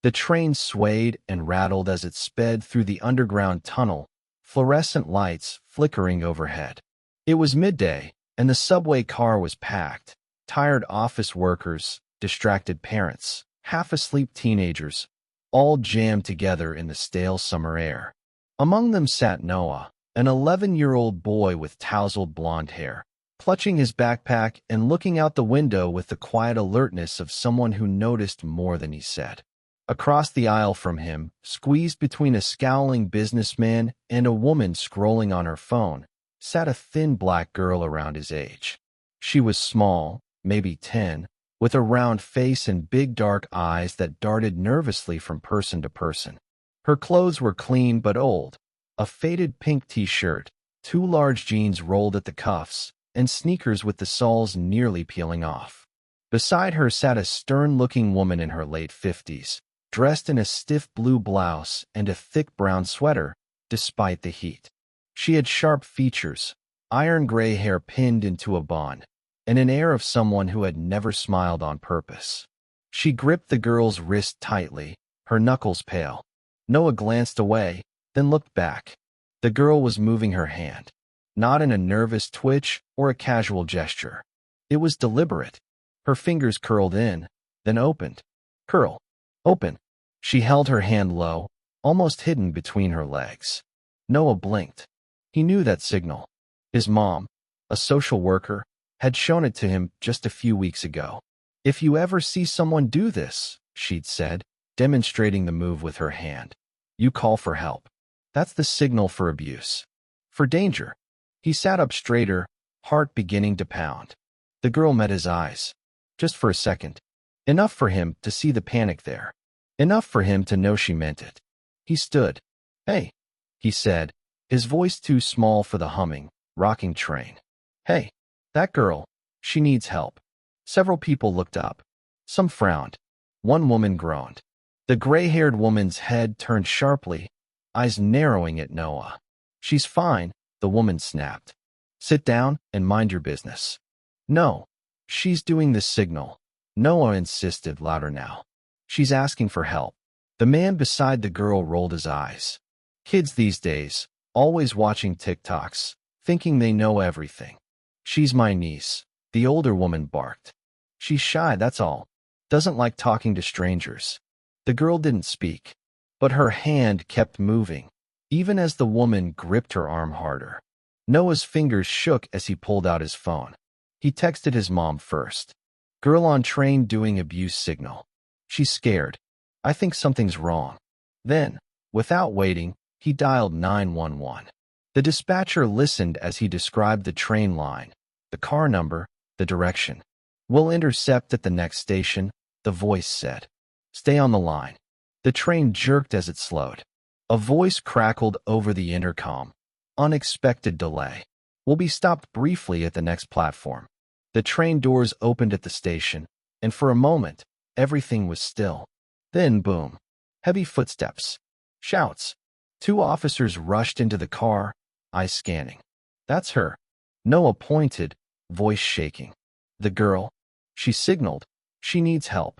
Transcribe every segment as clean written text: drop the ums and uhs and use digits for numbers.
The train swayed and rattled as it sped through the underground tunnel, fluorescent lights flickering overhead. It was midday, and the subway car was packed. Tired office workers, distracted parents, half-asleep teenagers, all jammed together in the stale summer air. Among them sat Noah, an 11-year-old boy with tousled blonde hair, clutching his backpack and looking out the window with the quiet alertness of someone who noticed more than he said. Across the aisle from him, squeezed between a scowling businessman and a woman scrolling on her phone, sat a thin black girl around his age. She was small, maybe 10, with a round face and big dark eyes that darted nervously from person to person. Her clothes were clean but old, a faded pink t-shirt, 2 large jeans rolled at the cuffs, and sneakers with the soles nearly peeling off. Beside her sat a stern-looking woman in her late 50s, dressed in a stiff blue blouse and a thick brown sweater, despite the heat. She had sharp features, iron gray hair pinned into a bun, and an air of someone who had never smiled on purpose. She gripped the girl's wrist tightly, her knuckles pale. Noah glanced away, then looked back. The girl was moving her hand, not in a nervous twitch or a casual gesture. It was deliberate. Her fingers curled in, then opened. Curl. Open. She held her hand low, almost hidden between her legs. Noah blinked. He knew that signal. His mom, a social worker, had shown it to him just a few weeks ago. "If you ever see someone do this," she'd said, demonstrating the move with her hand, "you call for help. That's the signal for abuse. For danger." He sat up straighter, heart beginning to pound. The girl met his eyes. Just for a second. Enough for him to see the panic there. Enough for him to know she meant it. He stood. "Hey," he said, his voice too small for the humming, rocking train. "Hey, that girl, she needs help." Several people looked up. Some frowned. One woman groaned. The gray-haired woman's head turned sharply, eyes narrowing at Noah. "She's fine," the woman snapped. "Sit down and mind your business." "No, she's doing the signal," Noah insisted louder now. "She's asking for help." The man beside the girl rolled his eyes. Kids these days, always watching TikToks, thinking they know everything. "She's my niece," the older woman barked. "She's shy, that's all. Doesn't like talking to strangers." The girl didn't speak, but her hand kept moving, even as the woman gripped her arm harder. Noah's fingers shook as he pulled out his phone. He texted his mom first. "Girl on train doing abuse signal. She's scared. I think something's wrong." Then, without waiting, he dialed 911. The dispatcher listened as he described the train line, the car number, the direction. "We'll intercept at the next station," the voice said. "Stay on the line." The train jerked as it slowed. A voice crackled over the intercom. "Unexpected delay. We'll be stopped briefly at the next platform." The train doors opened at the station, and for a moment, everything was still. Then boom. Heavy footsteps. Shouts. 2 officers rushed into the car, eyes scanning. "That's her." Noah pointed, voice shaking. "The girl." She signaled. "She needs help."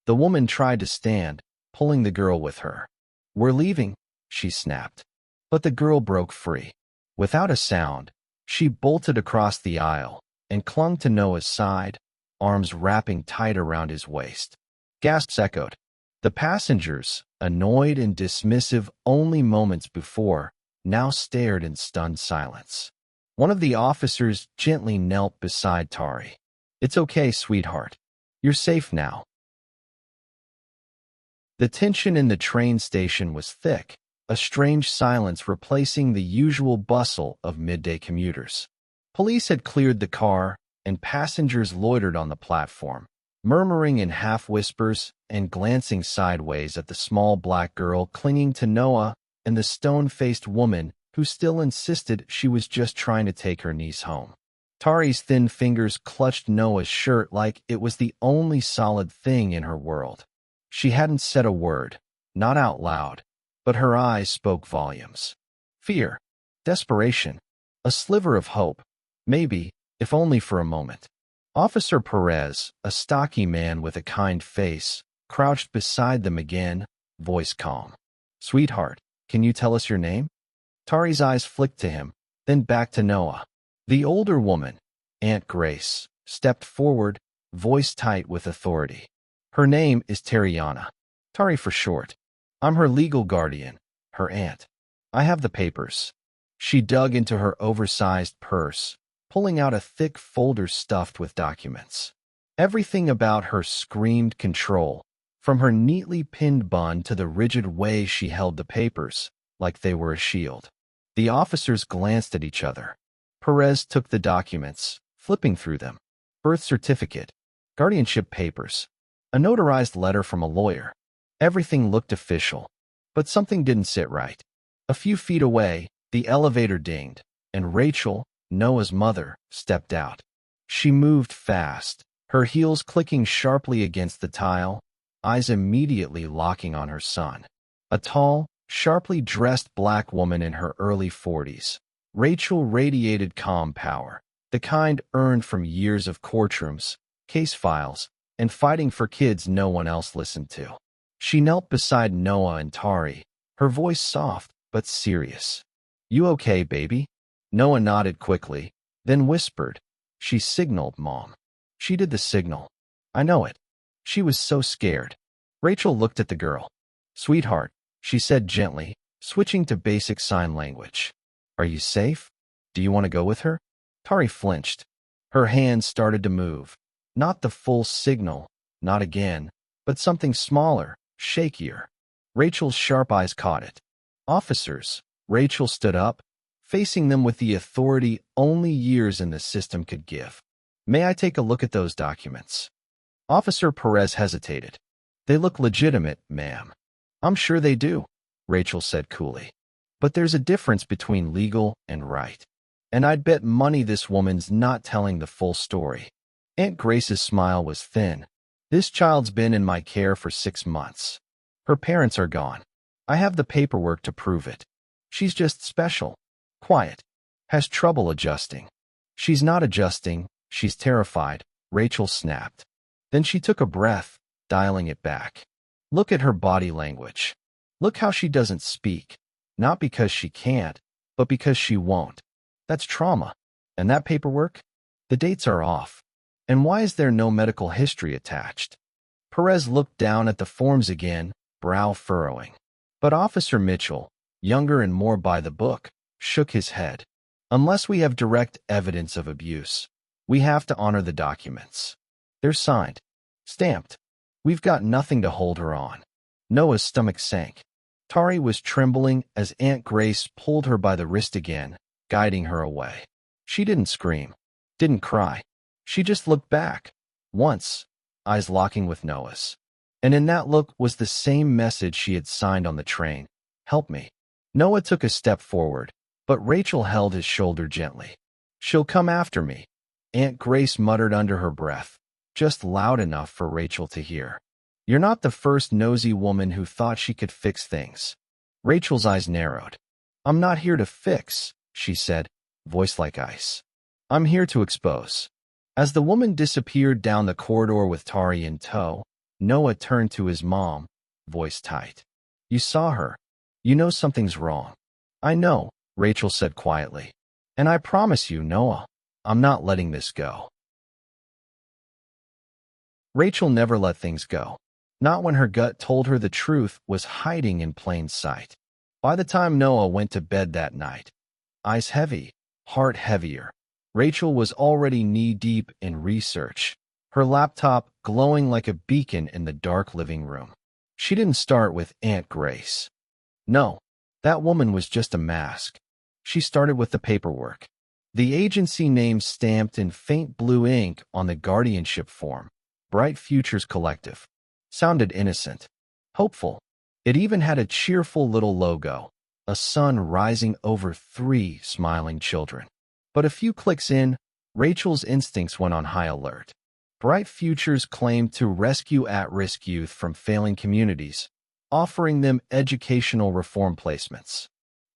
The woman tried to stand, pulling the girl with her. "We're leaving," she snapped. But the girl broke free. Without a sound, she bolted across the aisle and clung to Noah's side, arms wrapping tight around his waist. Gasps echoed. The passengers, annoyed and dismissive only moments before, now stared in stunned silence. One of the officers gently knelt beside Tari. "It's okay, sweetheart. You're safe now." The tension in the train station was thick, a strange silence replacing the usual bustle of midday commuters. Police had cleared the car, and passengers loitered on the platform, murmuring in half-whispers and glancing sideways at the small black girl clinging to Noah and the stone-faced woman who still insisted she was just trying to take her niece home. Tari's thin fingers clutched Noah's shirt like it was the only solid thing in her world. She hadn't said a word, not out loud, but her eyes spoke volumes. Fear, desperation, a sliver of hope, maybe, if only for a moment. Officer Perez, a stocky man with a kind face, crouched beside them again, voice calm. "Sweetheart, can you tell us your name?" Tari's eyes flicked to him, then back to Noah. The older woman, Aunt Grace, stepped forward, voice tight with authority. "Her name is Tariana. Tari for short. I'm her legal guardian, her aunt. I have the papers." She dug into her oversized purse, pulling out a thick folder stuffed with documents. Everything about her screamed control, from her neatly pinned bun to the rigid way she held the papers, like they were a shield. The officers glanced at each other. Perez took the documents, flipping through them. Birth certificate, guardianship papers, a notarized letter from a lawyer. Everything looked official, but something didn't sit right. A few feet away, the elevator dinged, and Rachel, Noah's mother, stepped out. She moved fast, her heels clicking sharply against the tile, eyes immediately locking on her son. A tall, sharply dressed black woman in her early 40s. Rachel radiated calm power, the kind earned from years of courtrooms, case files, and fighting for kids no one else listened to. She knelt beside Noah and Tari, her voice soft but serious. "You okay, baby?" Noah nodded quickly, then whispered. "She signaled, Mom." She did the signal. "I know it." She was so scared. Rachel looked at the girl. "Sweetheart," she said gently, switching to basic sign language. "Are you safe? Do you want to go with her?" Tari flinched. Her hands started to move. Not the full signal, not again, but something smaller, shakier. Rachel's sharp eyes caught it. "Officers." Rachel stood up, facing them with the authority only years in the system could give. "May I take a look at those documents?" Officer Perez hesitated. "They look legitimate, ma'am." "I'm sure they do," Rachel said coolly. "But there's a difference between legal and right. And I'd bet money this woman's not telling the full story." Aunt Grace's smile was thin. "This child's been in my care for 6 months. Her parents are gone. I have the paperwork to prove it. She's just special, quiet, has trouble adjusting." "She's not adjusting, she's terrified," Rachel snapped. Then she took a breath, dialing it back. "Look at her body language. Look how she doesn't speak. Not because she can't, but because she won't. That's trauma. And that paperwork? The dates are off. And why is there no medical history attached?" Perez looked down at the forms again, brow furrowing. But Officer Mitchell, younger and more by the book, shook his head. "Unless we have direct evidence of abuse, we have to honor the documents. They're signed, stamped. We've got nothing to hold her on." Noah's stomach sank. Tari was trembling as Aunt Grace pulled her by the wrist again, guiding her away. She didn't scream, didn't cry. She just looked back, once, eyes locking with Noah's. And in that look was the same message she had signed on the train. "Help me." Noah took a step forward, but Rachel held his shoulder gently. "She'll come after me," Aunt Grace muttered under her breath, just loud enough for Rachel to hear. "You're not the first nosy woman who thought she could fix things." Rachel's eyes narrowed. "I'm not here to fix," she said, voice like ice. "I'm here to expose." As the woman disappeared down the corridor with Tari in tow, Noah turned to his mom, voice tight. "You saw her. You know something's wrong." "I know," Rachel said quietly. "And I promise you, Noah, I'm not letting this go." Rachel never let things go. Not when her gut told her the truth was hiding in plain sight. By the time Noah went to bed that night, eyes heavy, heart heavier, Rachel was already knee-deep in research, her laptop glowing like a beacon in the dark living room. She didn't start with Aunt Grace. No, that woman was just a mask. She started with the paperwork. The agency name stamped in faint blue ink on the guardianship form, Bright Futures Collective. Sounded innocent, hopeful. It even had a cheerful little logo, a sun rising over 3 smiling children. But a few clicks in, Rachel's instincts went on high alert. Bright Futures claimed to rescue at-risk youth from failing communities, offering them educational reform placements.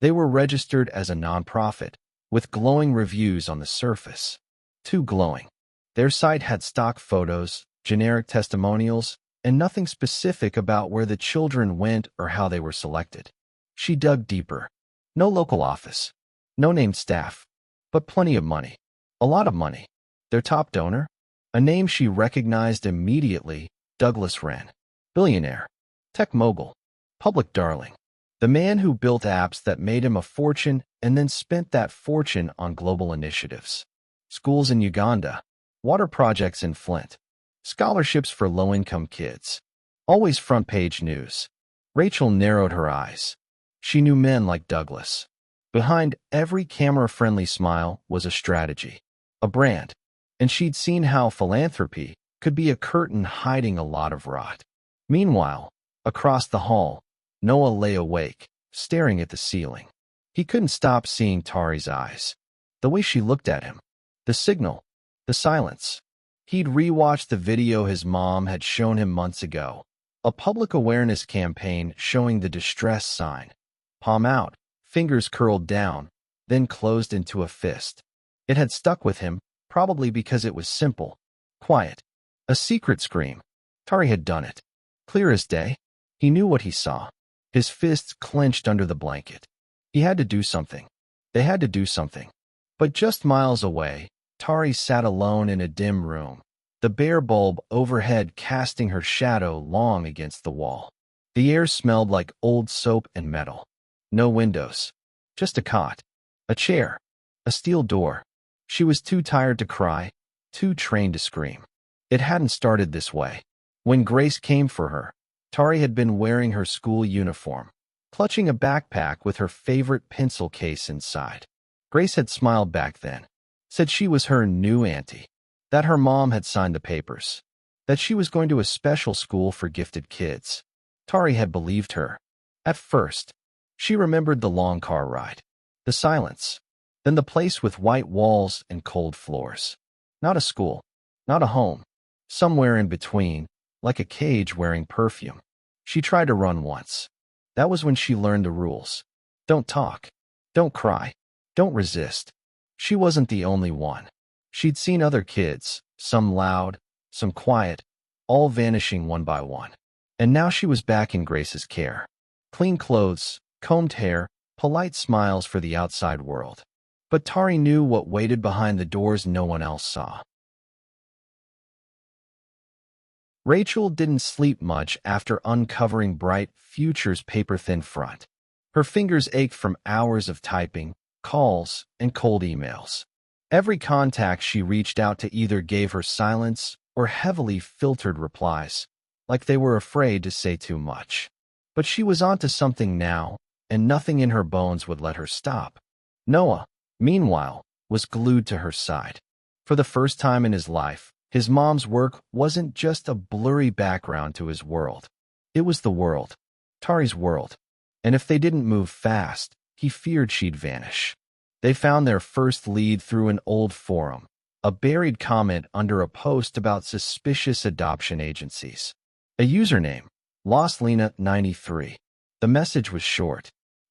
They were registered as a nonprofit, with glowing reviews on the surface. Too glowing. Their site had stock photos, generic testimonials, and nothing specific about where the children went or how they were selected. She dug deeper. No local office. No named staff. But plenty of money. A lot of money. Their top donor? A name she recognized immediately, Douglas Wren. Billionaire. Tech mogul. Public darling. The man who built apps that made him a fortune and then spent that fortune on global initiatives. Schools in Uganda. Water projects in Flint. Scholarships for low-income kids. Always front-page news. Rachel narrowed her eyes. She knew men like Douglas. Behind every camera-friendly smile was a strategy, a brand, and she'd seen how philanthropy could be a curtain hiding a lot of rot. Meanwhile, across the hall, Noah lay awake, staring at the ceiling. He couldn't stop seeing Tari's eyes. The way she looked at him. The signal. The silence. He'd rewatched the video his mom had shown him months ago. A public awareness campaign showing the distress sign. Palm out, fingers curled down, then closed into a fist. It had stuck with him, probably because it was simple, quiet. A secret scream. Tari had done it. Clear as day. He knew what he saw. His fists clenched under the blanket. He had to do something. They had to do something. But just miles away, Tari sat alone in a dim room, the bare bulb overhead casting her shadow long against the wall. The air smelled like old soap and metal. No windows. Just a cot. A chair. A steel door. She was too tired to cry, too trained to scream. It hadn't started this way. When Grace came for her, Tari had been wearing her school uniform, clutching a backpack with her favorite pencil case inside. Grace had smiled back then, said she was her new auntie, that her mom had signed the papers, that she was going to a special school for gifted kids. Tari had believed her. At first, she remembered the long car ride, the silence, then the place with white walls and cold floors. Not a school, not a home, somewhere in between, like a cage wearing perfume. She tried to run once. That was when she learned the rules. Don't talk. Don't cry. Don't resist. She wasn't the only one. She'd seen other kids, some loud, some quiet, all vanishing one by one. And now she was back in Grace's care. Clean clothes, combed hair, polite smiles for the outside world. But Tari knew what waited behind the doors no one else saw. Rachel didn't sleep much after uncovering Bright Future's paper-thin front. Her fingers ached from hours of typing, calls, and cold emails. Every contact she reached out to either gave her silence or heavily filtered replies, like they were afraid to say too much. But she was onto something now, and nothing in her bones would let her stop. Noah, meanwhile, was glued to her side. For the first time in his life, his mom's work wasn't just a blurry background to his world. It was the world, Tari's world. And if they didn't move fast, he feared she'd vanish. They found their first lead through an old forum, a buried comment under a post about suspicious adoption agencies. A username, LostLena93. The message was short.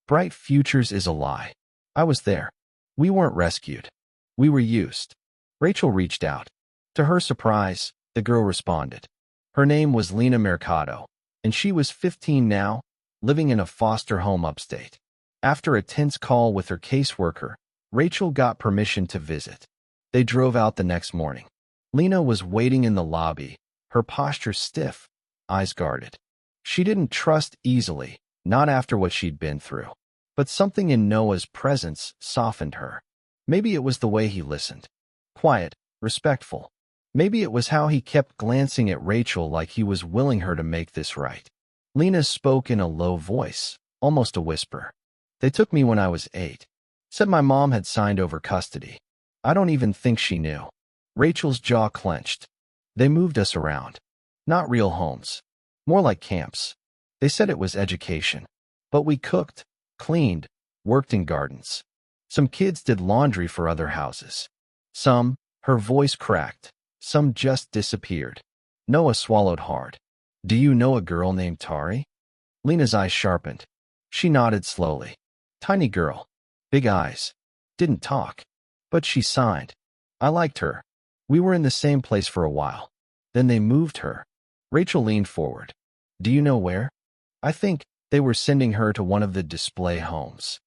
Bright Futures is a lie. I was there. We weren't rescued. We were used. Rachel reached out. To her surprise, the girl responded. Her name was Lena Mercado, and she was 15 now, living in a foster home upstate. After a tense call with her caseworker, Rachel got permission to visit. They drove out the next morning. Lena was waiting in the lobby, her posture stiff, eyes guarded. She didn't trust easily, not after what she'd been through. But something in Noah's presence softened her. Maybe it was the way he listened. Quiet, respectful. Maybe it was how he kept glancing at Rachel like he was willing her to make this right. Lena spoke in a low voice, almost a whisper. They took me when I was 8. Said my mom had signed over custody. I don't even think she knew. Rachel's jaw clenched. They moved us around. Not real homes. More like camps. They said it was education. But we cooked, cleaned, worked in gardens. Some kids did laundry for other houses. Some, her voice cracked. Some just disappeared. Noah swallowed hard. Do you know a girl named Tari? Lena's eyes sharpened. She nodded slowly. Tiny girl. Big eyes. Didn't talk. But she signed. I liked her. We were in the same place for a while. Then they moved her. Rachel leaned forward. Do you know where? I think they were sending her to one of the display homes.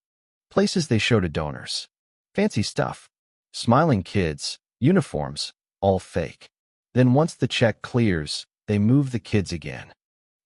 Places they show to donors. Fancy stuff. Smiling kids, uniforms, all fake. Then once the check clears, they move the kids again.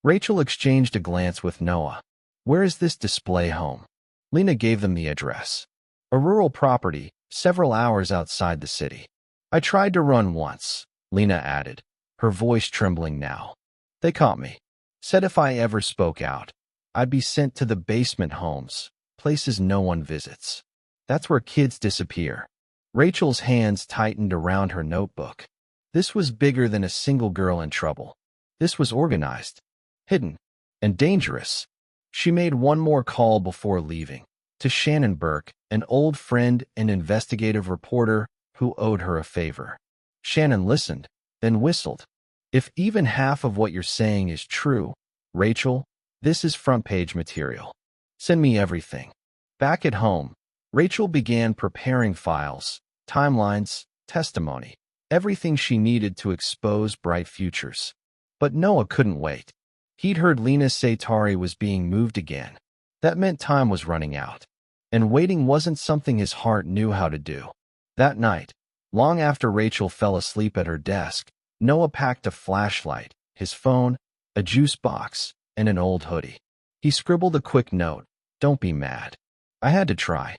Rachel exchanged a glance with Noah. Where is this display home? Lena gave them the address. A rural property, several hours outside the city. I tried to run once, Lena added, her voice trembling now. They caught me. Said if I ever spoke out, I'd be sent to the basement homes, places no one visits. That's where kids disappear. Rachel's hands tightened around her notebook. This was bigger than a single girl in trouble. This was organized, hidden, and dangerous. She made one more call before leaving, to Shannon Burke, an old friend and investigative reporter who owed her a favor. Shannon listened, then whistled. If even half of what you're saying is true, Rachel, this is front-page material. Send me everything. Back at home, Rachel began preparing files, timelines, testimony, everything she needed to expose bright futures. But Noah couldn't wait. He'd heard Lena say Tari was being moved again. That meant time was running out. And waiting wasn't something his heart knew how to do. That night, long after Rachel fell asleep at her desk, Noah packed a flashlight, his phone, a juice box, and an old hoodie. He scribbled a quick note, "Don't be mad. I had to try,"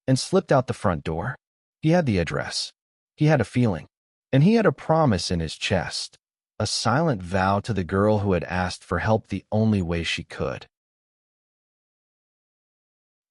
and slipped out the front door. He had the address. He had a feeling. And he had a promise in his chest. A silent vow to the girl who had asked for help the only way she could.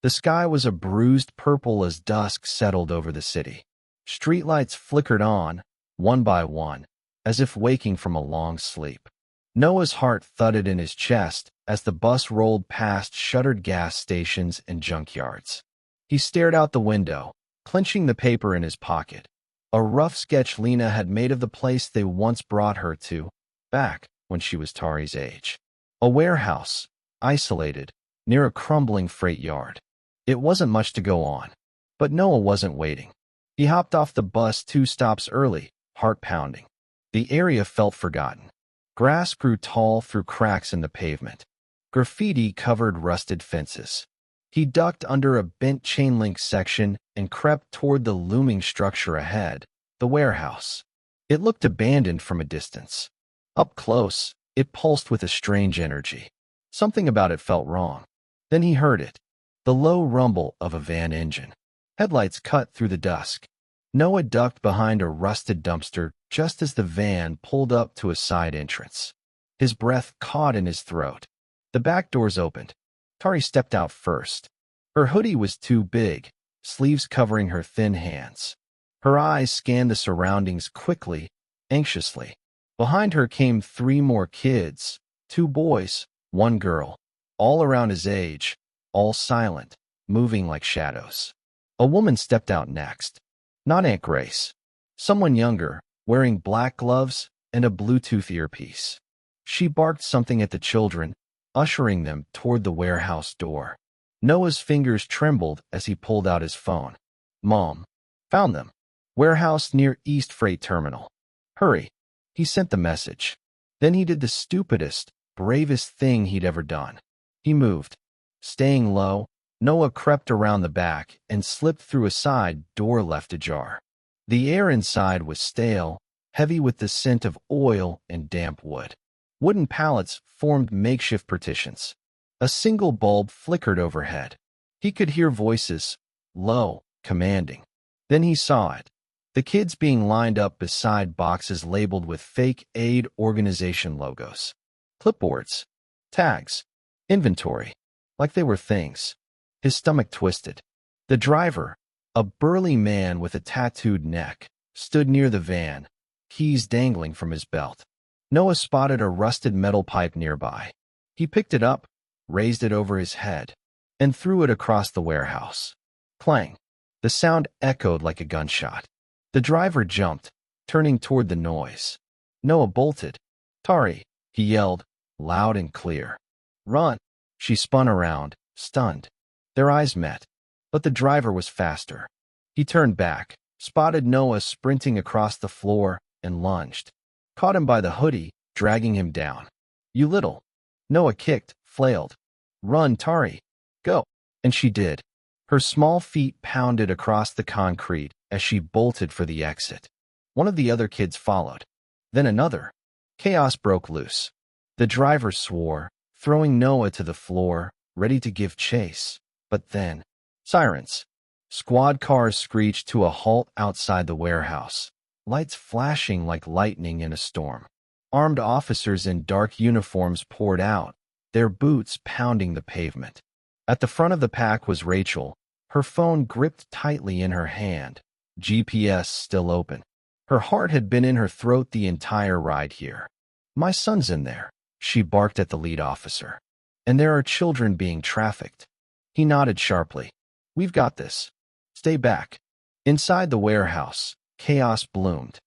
The sky was a bruised purple as dusk settled over the city. Streetlights flickered on, one by one, as if waking from a long sleep. Noah's heart thudded in his chest as the bus rolled past shuttered gas stations and junkyards. He stared out the window, clenching the paper in his pocket. A rough sketch Lena had made of the place they once brought her to, back when she was Tari's age. A warehouse, isolated, near a crumbling freight yard. It wasn't much to go on. But Noah wasn't waiting. He hopped off the bus 2 stops early, heart pounding. The area felt forgotten. Grass grew tall through cracks in the pavement. Graffiti covered rusted fences. He ducked under a bent chain-link section and crept toward the looming structure ahead, the warehouse. It looked abandoned from a distance. Up close, it pulsed with a strange energy. Something about it felt wrong. Then he heard it, the low rumble of a van engine. Headlights cut through the dusk. Noah ducked behind a rusted dumpster just as the van pulled up to a side entrance. His breath caught in his throat. The back doors opened. Tari stepped out first. Her hoodie was too big, sleeves covering her thin hands. Her eyes scanned the surroundings quickly, anxiously. Behind her came 3 more kids, 2 boys, 1 girl, all around his age, all silent, moving like shadows. A woman stepped out next. Not Aunt Grace. Someone younger, wearing black gloves and a Bluetooth earpiece. She barked something at the children, ushering them toward the warehouse door. Noah's fingers trembled as he pulled out his phone. "Mom. Found them. Warehouse near East Freight Terminal. Hurry." He sent the message. Then he did the stupidest, bravest thing he'd ever done. He moved. Staying low, Noah crept around the back and slipped through a side door left ajar. The air inside was stale, heavy with the scent of oil and damp wood. Wooden pallets formed makeshift partitions. A single bulb flickered overhead. He could hear voices, low, commanding. Then he saw it. The kids being lined up beside boxes labeled with fake aid organization logos. Clipboards, tags, inventory, like they were things. His stomach twisted. The driver, a burly man with a tattooed neck, stood near the van, keys dangling from his belt. Noah spotted a rusted metal pipe nearby. He picked it up, raised it over his head, and threw it across the warehouse. Clang. The sound echoed like a gunshot. The driver jumped, turning toward the noise. Noah bolted. "Tari," he yelled, loud and clear. "Run!" She spun around, stunned. Their eyes met, but the driver was faster. He turned back, spotted Noah sprinting across the floor, and lunged. Caught him by the hoodie, dragging him down. "You little—" Noah kicked, flailed. "Run, Tari! Go!" And she did. Her small feet pounded across the concrete as she bolted for the exit. One of the other kids followed. Then another. Chaos broke loose. The driver swore, throwing Noah to the floor, ready to give chase. But then, sirens. Squad cars screeched to a halt outside the warehouse, lights flashing like lightning in a storm. Armed officers in dark uniforms poured out, their boots pounding the pavement. At the front of the pack was Rachel, her phone gripped tightly in her hand, GPS still open. Her heart had been in her throat the entire ride here. "My son's in there," she barked at the lead officer. "And there are children being trafficked." He nodded sharply. "We've got this. Stay back." Inside the warehouse, chaos bloomed.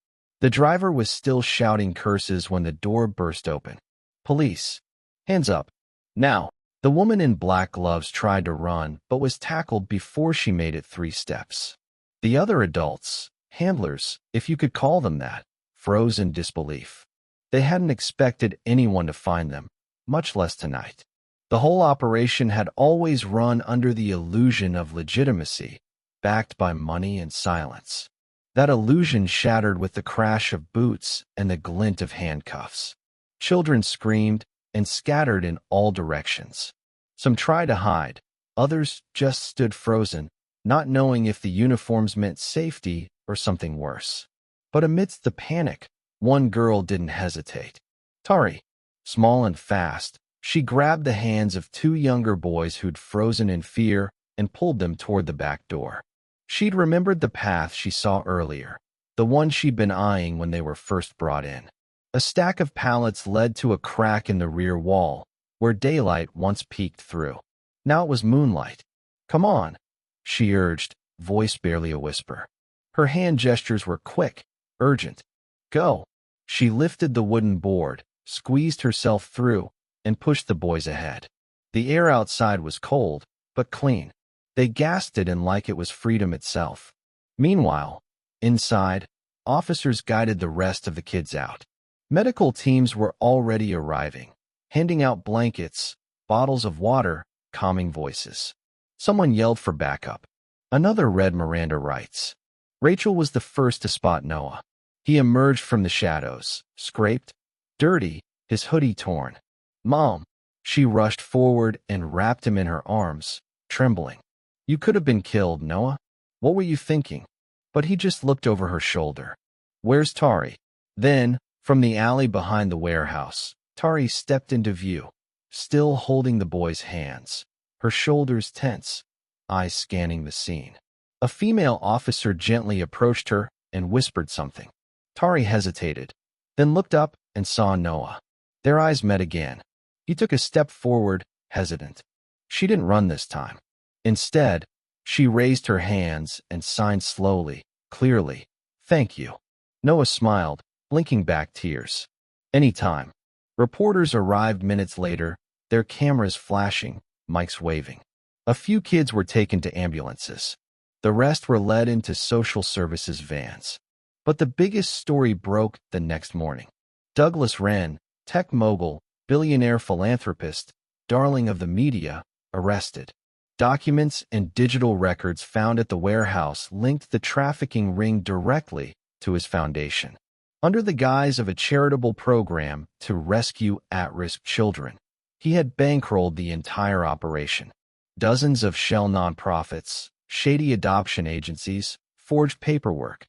The driver was still shouting curses when the door burst open. "Police! Hands up! Now!" The woman in black gloves tried to run, but was tackled before she made it 3 steps. The other adults, handlers, if you could call them that, froze in disbelief. They hadn't expected anyone to find them, much less tonight. The whole operation had always run under the illusion of legitimacy, backed by money and silence. That illusion shattered with the crash of boots and the glint of handcuffs. Children screamed and scattered in all directions. Some tried to hide, others just stood frozen, not knowing if the uniforms meant safety or something worse. But amidst the panic, one girl didn't hesitate. Tari, small and fast, she grabbed the hands of 2 younger boys who'd frozen in fear and pulled them toward the back door. She'd remembered the path she saw earlier, the one she'd been eyeing when they were first brought in. A stack of pallets led to a crack in the rear wall, where daylight once peeked through. Now it was moonlight. "Come on," she urged, voice barely a whisper. Her hand gestures were quick, urgent. "Go." She lifted the wooden board, squeezed herself through, and pushed the boys ahead. The air outside was cold, but clean. They gasped it in like it was freedom itself. Meanwhile, inside, officers guided the rest of the kids out. Medical teams were already arriving, handing out blankets, bottles of water, calming voices. Someone yelled for backup. Another read Miranda rights. Rachel was the first to spot Noah. He emerged from the shadows, scraped, dirty, his hoodie torn. "Mom!" She rushed forward and wrapped him in her arms, trembling. "You could have been killed, Noah. What were you thinking?" But he just looked over her shoulder. "Where's Tari?" Then, from the alley behind the warehouse, Tari stepped into view, still holding the boy's hands, her shoulders tense, eyes scanning the scene. A female officer gently approached her and whispered something. Tari hesitated, then looked up and saw Noah. Their eyes met again. He took a step forward, hesitant. She didn't run this time. Instead, she raised her hands and signed slowly, clearly, "Thank you." Noah smiled, blinking back tears. "Anytime." Reporters arrived minutes later, their cameras flashing, mics waving. A few kids were taken to ambulances. The rest were led into social services vans. But the biggest story broke the next morning. Douglas Wren, tech mogul, billionaire philanthropist, darling of the media, arrested. Documents and digital records found at the warehouse linked the trafficking ring directly to his foundation. Under the guise of a charitable program to rescue at-risk children, he had bankrolled the entire operation. Dozens of shell nonprofits, shady adoption agencies, forged paperwork,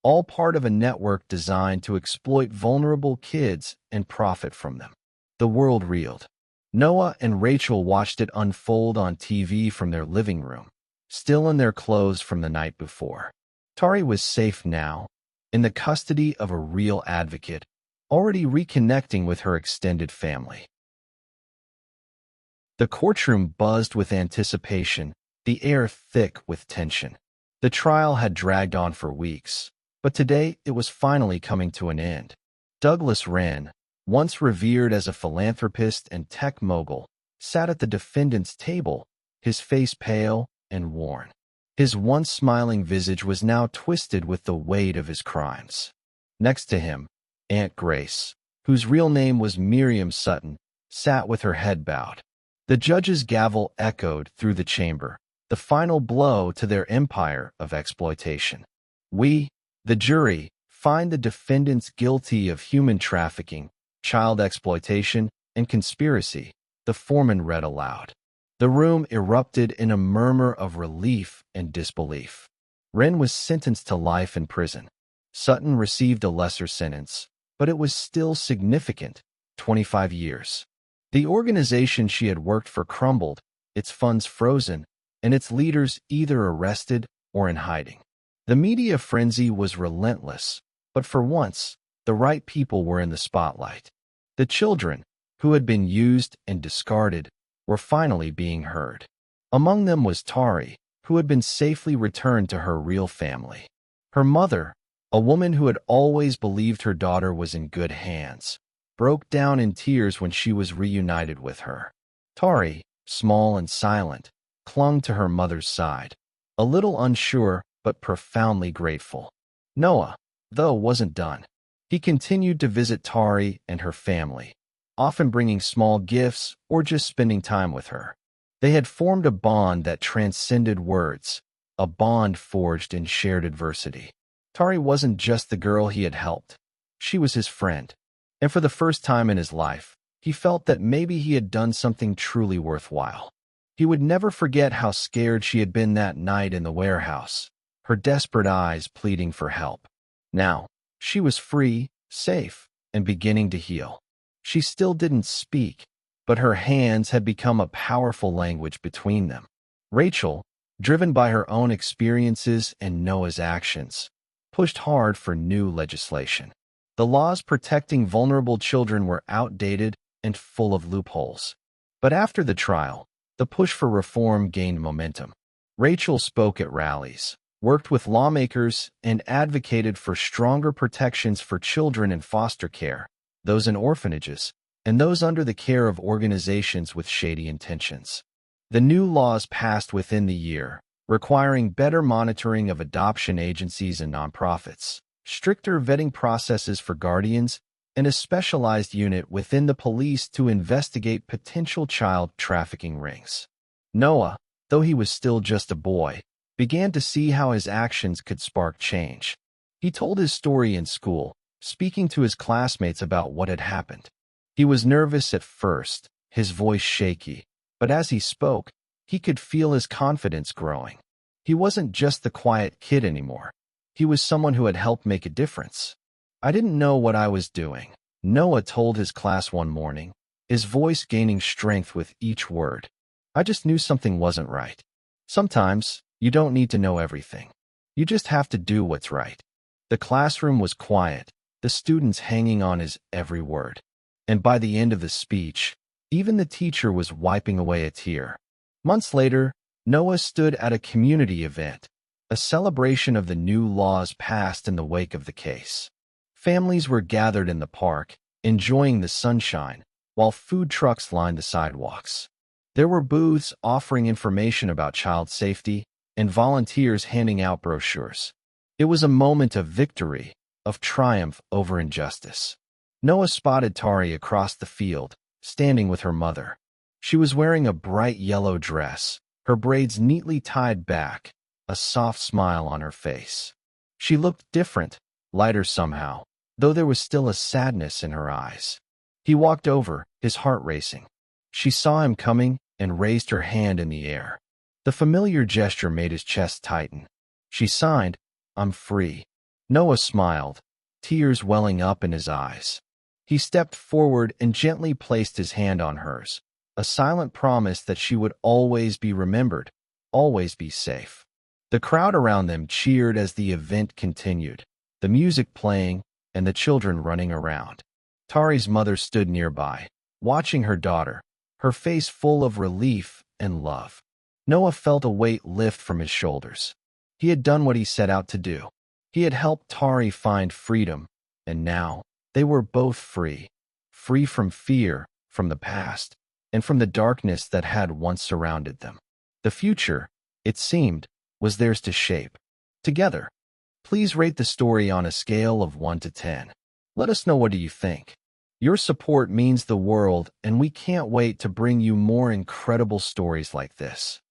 all part of a network designed to exploit vulnerable kids and profit from them. The world reeled. Noah and Rachel watched it unfold on TV from their living room, still in their clothes from the night before. Tari was safe now, in the custody of a real advocate, already reconnecting with her extended family. The courtroom buzzed with anticipation, the air thick with tension. The trial had dragged on for weeks, but today it was finally coming to an end. Douglas Wren, once revered as a philanthropist and tech mogul, sat at the defendant's table, his face pale and worn. His once smiling visage was now twisted with the weight of his crimes. Next to him, Aunt Grace, whose real name was Miriam Sutton, sat with her head bowed. The judge's gavel echoed through the chamber, the final blow to their empire of exploitation. We, the jury, find the defendants guilty of human trafficking, child exploitation, and conspiracy, the foreman read aloud. The room erupted in a murmur of relief and disbelief. Wren was sentenced to life in prison. Sutton received a lesser sentence, but it was still significant, 25 years. The organization she had worked for crumbled, its funds frozen, and its leaders either arrested or in hiding. The media frenzy was relentless, but for once, the right people were in the spotlight. The children, who had been used and discarded, were finally being heard. Among them was Tari, who had been safely returned to her real family. Her mother, a woman who had always believed her daughter was in good hands, broke down in tears when she was reunited with her. Tari, small and silent, clung to her mother's side, a little unsure but profoundly grateful. Noah, though, wasn't done. He continued to visit Tari and her family, often bringing small gifts or just spending time with her. They had formed a bond that transcended words, a bond forged in shared adversity. Tari wasn't just the girl he had helped. She was his friend. And for the first time in his life, he felt that maybe he had done something truly worthwhile. He would never forget how scared she had been that night in the warehouse, her desperate eyes pleading for help. Now, she was free, safe, and beginning to heal. She still didn't speak, but her hands had become a powerful language between them. Rachel, driven by her own experiences and Noah's actions, pushed hard for new legislation. The laws protecting vulnerable children were outdated and full of loopholes. But after the trial, the push for reform gained momentum. Rachel spoke at rallies, worked with lawmakers, and advocated for stronger protections for children in foster care, those in orphanages, and those under the care of organizations with shady intentions. The new laws passed within the year, requiring better monitoring of adoption agencies and nonprofits, stricter vetting processes for guardians, and a specialized unit within the police to investigate potential child trafficking rings. Noah, though he was still just a boy, began to see how his actions could spark change. He told his story in school, speaking to his classmates about what had happened. He was nervous at first, his voice shaky, but as he spoke, he could feel his confidence growing. He wasn't just the quiet kid anymore. He was someone who had helped make a difference. I didn't know what I was doing, Noah told his class one morning, his voice gaining strength with each word. I just knew something wasn't right. Sometimes, you don't need to know everything. You just have to do what's right. The classroom was quiet, the students hanging on his every word. And by the end of the speech, even the teacher was wiping away a tear. Months later, Noah stood at a community event, a celebration of the new laws passed in the wake of the case. Families were gathered in the park, enjoying the sunshine, while food trucks lined the sidewalks. There were booths offering information about child safety and volunteers handing out brochures. It was a moment of victory, of triumph over injustice. Noah spotted Tari across the field, standing with her mother. She was wearing a bright yellow dress, her braids neatly tied back, a soft smile on her face. She looked different, lighter somehow, though there was still a sadness in her eyes. He walked over, his heart racing. She saw him coming and raised her hand in the air. The familiar gesture made his chest tighten. She signed, "I'm free." Noah smiled, tears welling up in his eyes. He stepped forward and gently placed his hand on hers, a silent promise that she would always be remembered, always be safe. The crowd around them cheered as the event continued, the music playing and the children running around. Tari's mother stood nearby, watching her daughter, her face full of relief and love. Noah felt a weight lift from his shoulders. He had done what he set out to do. He had helped Tari find freedom, and now they were both free. Free from fear, from the past, and from the darkness that had once surrounded them. The future, it seemed, was theirs to shape. Together. Please rate the story on a scale of 1 to 10. Let us know, what do you think? Your support means the world, and we can't wait to bring you more incredible stories like this.